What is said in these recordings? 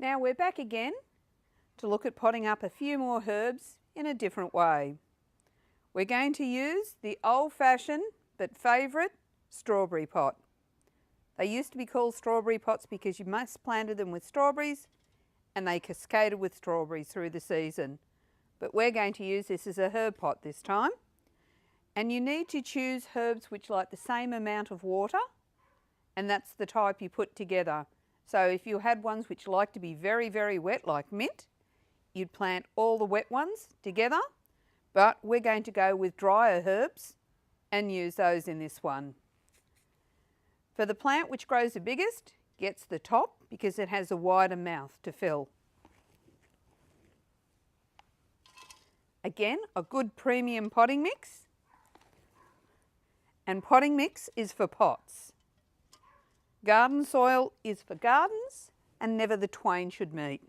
Now we're back again to look at potting up a few more herbs in a different way. We're going to use the old-fashioned but favourite strawberry pot. They used to be called strawberry pots because you most planted them with strawberries and they cascaded with strawberries through the season. But we're going to use this as a herb pot this time. And you need to choose herbs which like the same amount of water, and that's the type you put together. So if you had ones which like to be very, very wet like mint, you'd plant all the wet ones together, but we're going to go with drier herbs and use those in this one. For the plant which grows the biggest, gets the top because it has a wider mouth to fill. Again, a good premium potting mix. And potting mix is for pots. Garden soil is for gardens, and never the twain should meet.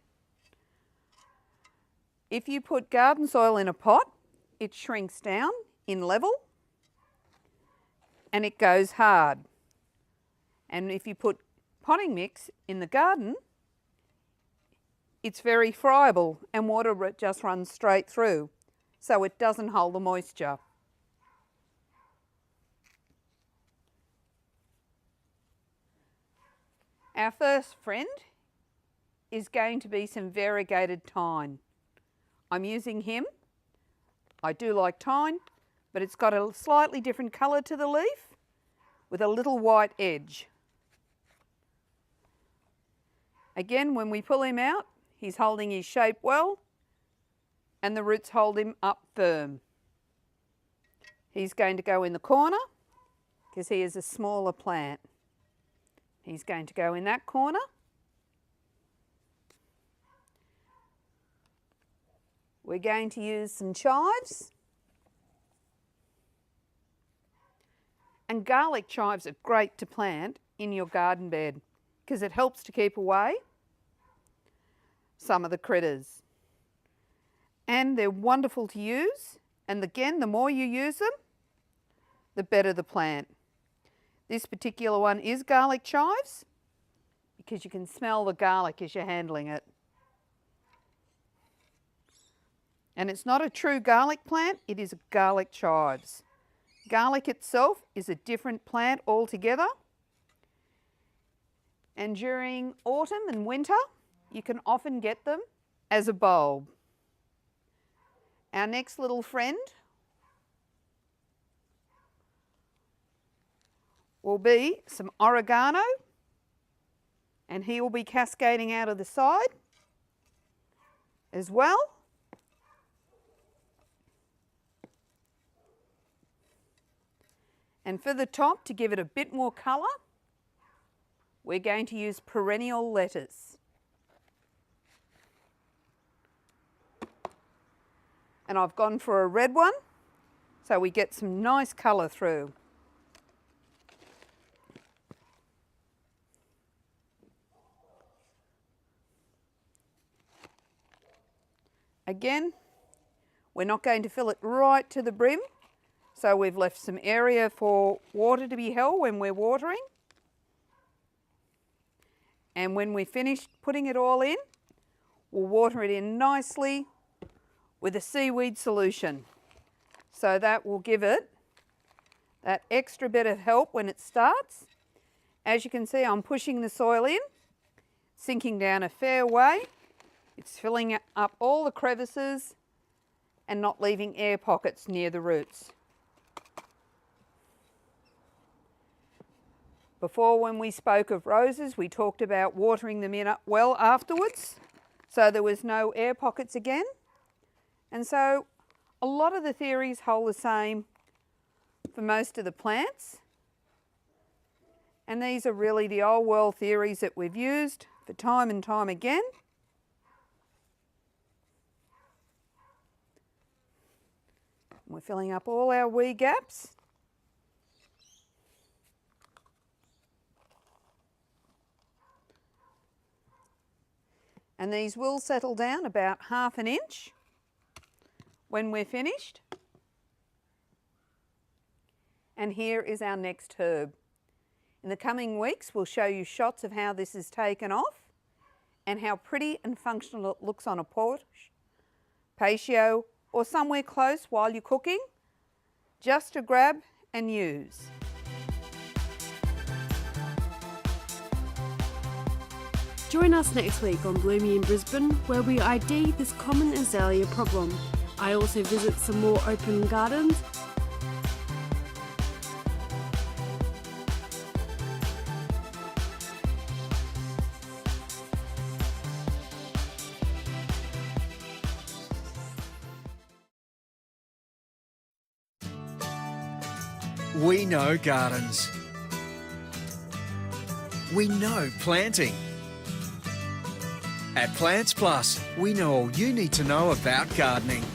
If you put garden soil in a pot, it shrinks down in level and it goes hard. And if you put potting mix in the garden, it's very friable and water just runs straight through, so it doesn't hold the moisture. Our first friend is going to be some variegated thyme. I'm using him. I do like thyme, but it's got a slightly different colour to the leaf with a little white edge. Again, when we pull him out, he's holding his shape well and the roots hold him up firm. He's going to go in the corner because he is a smaller plant. He's going to go in that corner. We're going to use some chives. And garlic chives are great to plant in your garden bed because it helps to keep away some of the critters. And they're wonderful to use. And again, the more you use them, the better the plant. This particular one is garlic chives because you can smell the garlic as you're handling it. And it's not a true garlic plant, it is garlic chives. Garlic itself is a different plant altogether. And during autumn and winter, you can often get them as a bulb. Our next little friend will be some oregano, and he will be cascading out of the side as well. And for the top, to give it a bit more colour, we're going to use perennial lettuce. And I've gone for a red one, so we get some nice colour through. Again, we're not going to fill it right to the brim, so we've left some area for water to be held when we're watering. And when we finish putting it all in, we'll water it in nicely with a seaweed solution. So that will give it that extra bit of help when it starts. As you can see, I'm pushing the soil in, sinking down a fair way. It's filling up all the crevices and not leaving air pockets near the roots. Before, when we spoke of roses, we talked about watering them in well afterwards, so there was no air pockets again. And so a lot of the theories hold the same for most of the plants. And these are really the old world theories that we've used for time and time again. We're filling up all our wee gaps. And these will settle down about 1/2 inch when we're finished. And here is our next herb. In the coming weeks, we'll show you shots of how this is taken off and how pretty and functional it looks on a porch, patio or somewhere close while you're cooking, just to grab and use. Join us next week on Blooming in Brisbane, where we ID this common azalea problem. I also visit some more open gardens. We know gardens. We know planting. At Plants Plus, we know all you need to know about gardening.